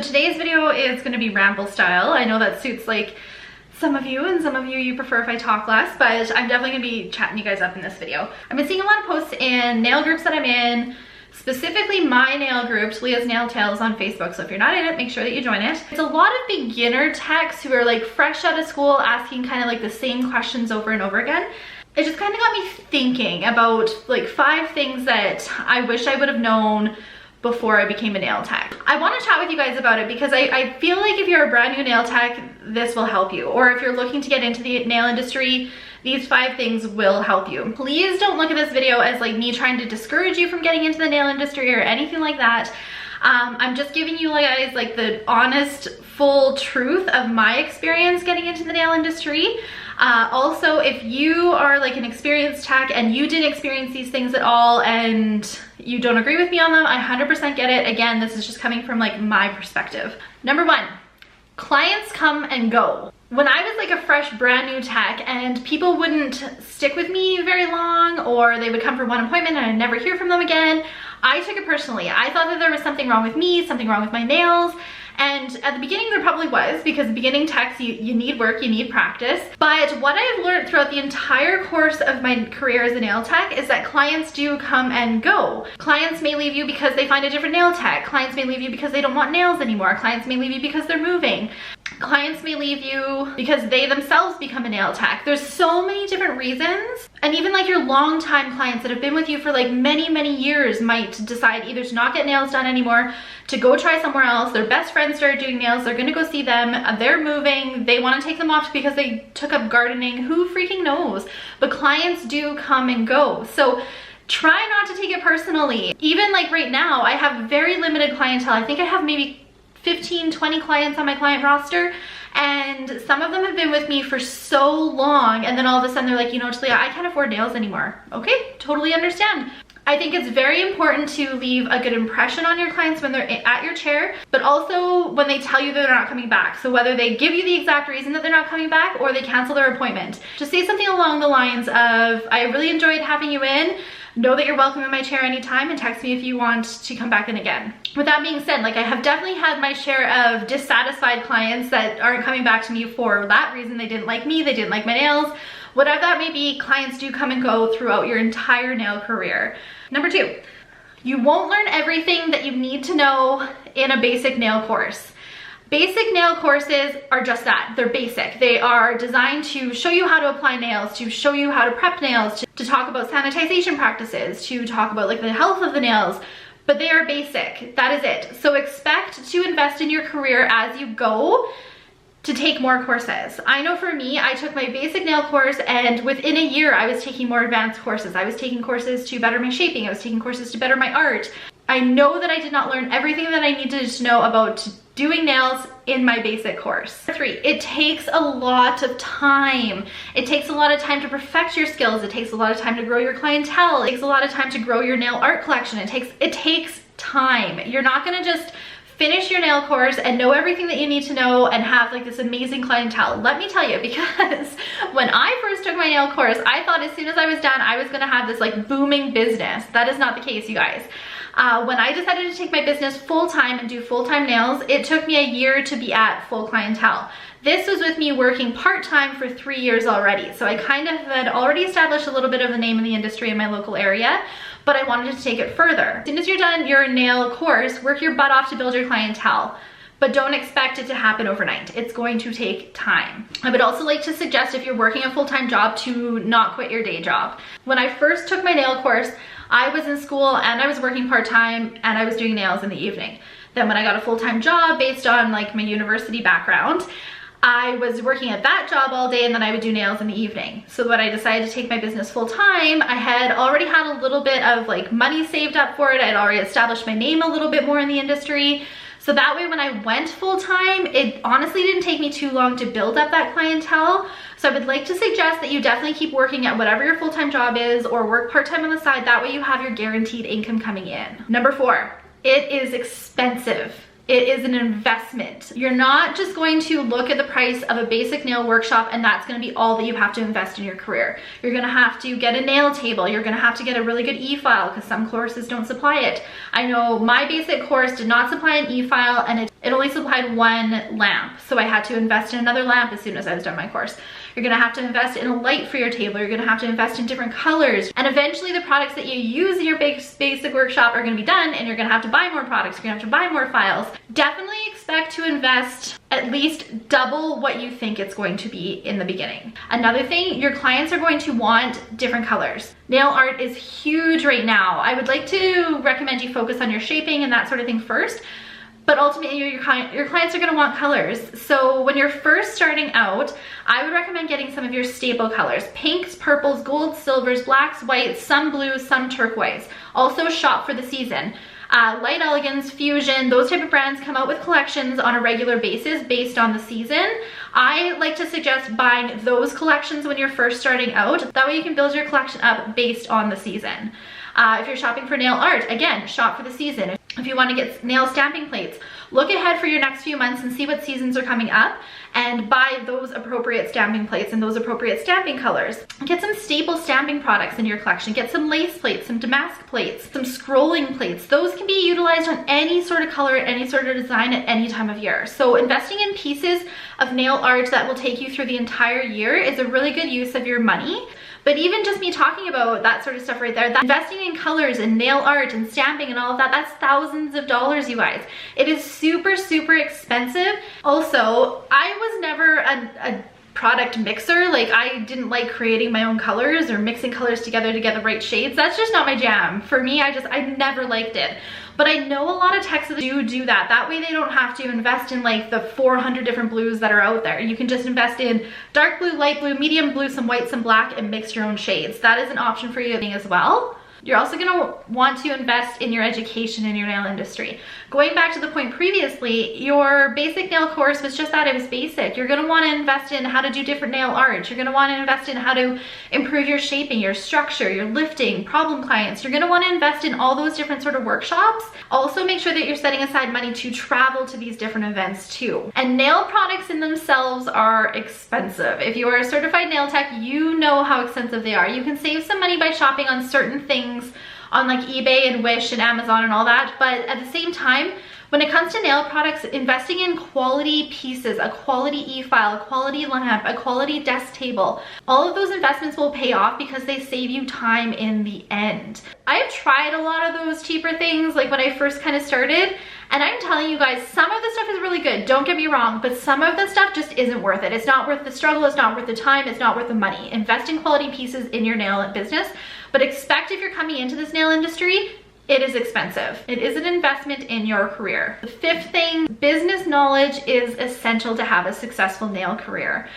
today's video is going to be ramble style. I know that suits like some of you, and some of you prefer if I talk less, but I'm definitely going to be chatting you guys up in this video. I've been seeing a lot of posts in nail groups that I'm in, specifically my nail group, Leah's Nail Tales on Facebook. So if you're not in it, make sure that you join it. It's a lot of beginner techs who are like fresh out of school asking kind of like the same questions over and over again. It just kind of got me thinking about like 5 things that I wish I would have known before I became a nail tech. I want to chat with you guys about it because I feel like if you're a brand new nail tech, this will help you. Or if you're looking to get into the nail industry, these 5 things will help you. Please don't look at this video as like me trying to discourage you from getting into the nail industry or anything like that. I'm just giving you guys like the honest, full truth of my experience getting into the nail industry. Also, if you are like an experienced tech and you didn't experience these things at all and you don't agree with me on them, I 100% get it. Again, this is just coming from like my perspective. Number 1, clients come and go. When I was like a fresh brand new tech and people wouldn't stick with me very long, or they would come for one appointment and I'd never hear from them again, I took it personally. I thought that there was something wrong with me, something wrong with my nails. And at the beginning there probably was, because beginning techs, you need work, you need practice. But what I've learned throughout the entire course of my career as a nail tech is that clients do come and go. Clients may leave you because they find a different nail tech. Clients may leave you because they don't want nails anymore. Clients may leave you because they're moving. Clients may leave you because they themselves become a nail tech. There's so many different reasons. And even like your longtime clients that have been with you for like many years might decide either to not get nails done anymore, to go try somewhere else. Their best friends started doing nails, they're gonna go see them, they're moving, they wanna take them off because they took up gardening, who freaking knows? But clients do come and go. So try not to take it personally. Even like right now, I have very limited clientele. I think I have maybe 15, 20 clients on my client roster, and some of them have been with me for so long, and then all of a sudden they're like, you know, Talia, I can't afford nails anymore. Okay, totally understand. I think it's very important to leave a good impression on your clients when they're at your chair, but also when they tell you that they're not coming back. So whether they give you the exact reason that they're not coming back or they cancel their appointment, just say something along the lines of, I really enjoyed having you in. Know that you're welcome in my chair anytime, and text me if you want to come back in again. With that being said, like I have definitely had my share of dissatisfied clients that aren't coming back to me for that reason. They didn't like me, they didn't like my nails. Whatever that may be, clients do come and go throughout your entire nail career. Number 2, you won't learn everything that you need to know in a basic nail course. Basic nail courses are just that, they're basic. They are designed to show you how to apply nails, to show you how to prep nails, to talk about sanitization practices, to talk about like the health of the nails, but they are basic, that is it. So expect to invest in your career as you go to take more courses. I know for me, I took my basic nail course, and within a year I was taking more advanced courses. I was taking courses to better my shaping, I was taking courses to better my art. I know that I did not learn everything that I needed to know about doing nails in my basic course. 3, it takes a lot of time. It takes a lot of time to perfect your skills. It takes a lot of time to grow your clientele. It takes a lot of time to grow your nail art collection. It takes time. You're not gonna just finish your nail course and know everything that you need to know and have like this amazing clientele. Let me tell you, because when I first took my nail course, I thought as soon as I was done, I was gonna have this like booming business. That is not the case, you guys. When I decided to take my business full-time and do full-time nails, it took me a year to be at full clientele. This was with me working part-time for 3 years already. So I kind of had already established a little bit of a name in the industry in my local area, but I wanted to take it further. As soon as you're done your nail course, work your butt off to build your clientele, but don't expect it to happen overnight. It's going to take time. I would also like to suggest, if you're working a full-time job, to not quit your day job. When I first took my nail course, I was in school and I was working part-time and I was doing nails in the evening. Then when I got a full-time job based on like my university background, I was working at that job all day, and then I would do nails in the evening. So when I decided to take my business full-time, I had already had a little bit of like money saved up for it. I had already established my name a little bit more in the industry. So that way when I went full-time, it honestly didn't take me too long to build up that clientele. So I would like to suggest that you definitely keep working at whatever your full-time job is, or work part-time on the side. That way you have your guaranteed income coming in. Number 4, it is expensive It is an investment. You're not just going to look at the price of a basic nail workshop and that's going to be all that you have to invest in your career. You're going to have to get a nail table. You're going to have to get a really good e-file because some courses don't supply it. I know my basic course did not supply an e-file and it only supplied one lamp. So I had to invest in another lamp as soon as I was done my course. You're gonna have to invest in a light for your table. You're gonna have to invest in different colors. And eventually the products that you use in your basic workshop are gonna be done and you're gonna have to buy more products. You're gonna have to buy more files. Definitely expect to invest at least double what you think it's going to be in the beginning. Another thing, your clients are going to want different colors. Nail art is huge right now. I would like to recommend you focus on your shaping and that sort of thing first. But ultimately, your clients are gonna want colors. So when you're first starting out, I would recommend getting some of your staple colors. Pinks, purples, golds, silvers, blacks, whites, some blues, some turquoise. Also shop for the season. Light Elegance, Fuzion, those type of brands come out with collections on a regular basis based on the season. I like to suggest buying those collections when you're first starting out. That way you can build your collection up based on the season. If you're shopping for nail art, again, shop for the season. If you want to get nail stamping plates, look ahead for your next few months and see what seasons are coming up and buy those appropriate stamping plates and those appropriate stamping colors. Get some staple stamping products in your collection. Get some lace plates, some damask plates, some scrolling plates. Those can be utilized on any sort of color, any sort of design at any time of year. So investing in pieces of nail art that will take you through the entire year is a really good use of your money. But even just me talking about that sort of stuff right there, that investing in colors and nail art and stamping and all of that, that's thousands of dollars, you guys. It is super, super expensive. Also, I was never a product mixer. Like, I didn't like creating my own colors or mixing colors together to get the right shades. That's just not my jam. For me, I never liked it. But I know a lot of techs do that. That way they don't have to invest in like the 400 different blues that are out there. You can just invest in dark blue, light blue, medium blue, some white, some black, and mix your own shades. That is an option for you as well. You're also gonna want to invest in your education in your nail industry. Going back to the point previously, your basic nail course was just that, it was basic. You're gonna wanna invest in how to do different nail art. You're gonna wanna invest in how to improve your shaping, your structure, your lifting, problem clients. You're gonna wanna invest in all those different sort of workshops. Also make sure that you're setting aside money to travel to these different events too. And nail products in themselves are expensive. If you are a certified nail tech, you know how expensive they are. You can save some money by shopping on certain things on like eBay and Wish and Amazon and all that, but at the same time, when it comes to nail products, investing in quality pieces, a quality e-file, a quality lamp, a quality desk table, all of those investments will pay off because they save you time in the end. I've tried a lot of those cheaper things like when I first kind of started, and I'm telling you guys, some of the stuff is really good, don't get me wrong, but some of the stuff just isn't worth it. It's not worth the struggle, it's not worth the time, it's not worth the money. Invest in quality pieces in your nail business, but expect if you're coming into this nail industry, it is expensive. It is an investment in your career. The fifth thing, business knowledge is essential to have a successful nail career.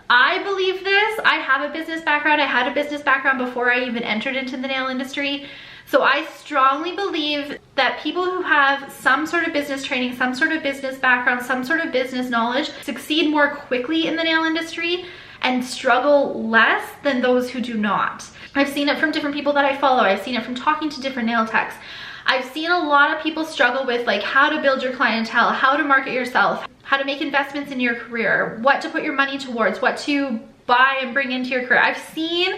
I believe this. I have a business background. I had a business background before I even entered into the nail industry. So I strongly believe that people who have some sort of business training, some sort of business background, some sort of business knowledge succeed more quickly in the nail industry and struggle less than those who do not. I've seen it from different people that I follow. I've seen it from talking to different nail techs. I've seen a lot of people struggle with like how to build your clientele, how to market yourself, how to make investments in your career, what to put your money towards, what to buy and bring into your career. I've seen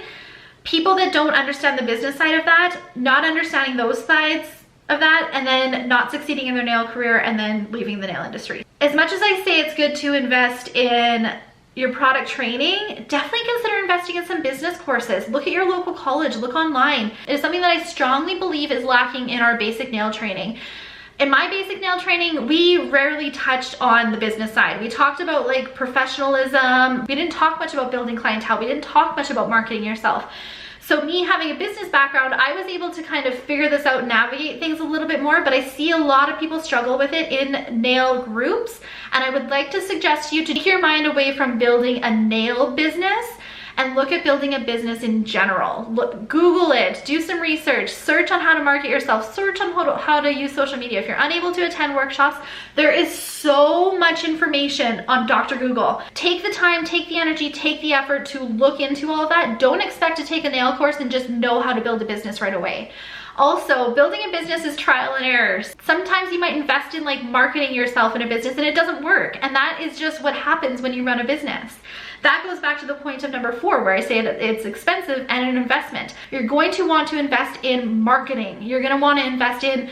people that don't understand the business side of that, not understanding those sides of that, and then not succeeding in their nail career and then leaving the nail industry. As much as I say it's good to invest in your product training, definitely consider investing in some business courses. Look at your local college, look online. It is something that I strongly believe is lacking in our basic nail training. In my basic nail training, we rarely touched on the business side. We talked about like professionalism. We didn't talk much about building clientele. We didn't talk much about marketing yourself. So me having a business background, I was able to kind of figure this out, navigate things a little bit more, but I see a lot of people struggle with it in nail groups. And I would like to suggest you to take your mind away from building a nail business and look at building a business in general. Google it, do some research, search on how to market yourself, search on how to use social media. If you're unable to attend workshops, there is so much information on Dr. Google. Take the time, take the energy, take the effort to look into all of that. Don't expect to take a nail course and just know how to build a business right away. Also, building a business is trial and error. Sometimes you might invest in like marketing yourself in a business and it doesn't work. And that is just what happens when you run a business. That goes back to the point of number 4, where I say that it's expensive and an investment. You're going to want to invest in marketing. You're going to want to invest in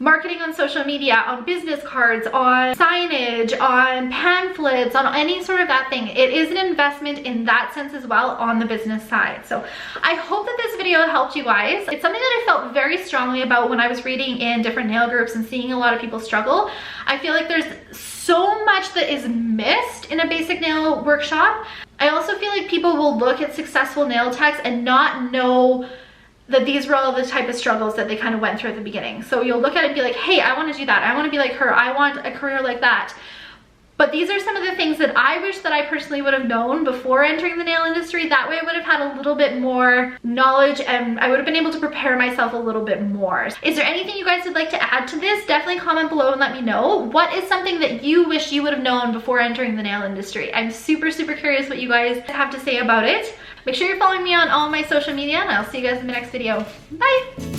marketing on social media, on business cards, on signage, on pamphlets, on any sort of that thing. It is an investment in that sense as well on the business side. So I hope that this video helped you guys. It's something that I felt very strongly about when I was reading in different nail groups and seeing a lot of people struggle. I feel like there's so much that is missed in a basic nail workshop. I also feel like people will look at successful nail techs and not know that these were all the type of struggles that they kind of went through at the beginning. So you'll look at it and be like, hey, I want to do that. I want to be like her. I want a career like that. But these are some of the things that I wish that I personally would have known before entering the nail industry. That way I would have had a little bit more knowledge and I would have been able to prepare myself a little bit more. Is there anything you guys would like to add to this? Definitely comment below and let me know. What is something that you wish you would have known before entering the nail industry? I'm super, super curious what you guys have to say about it. Make sure you're following me on all my social media and I'll see you guys in the next video. Bye!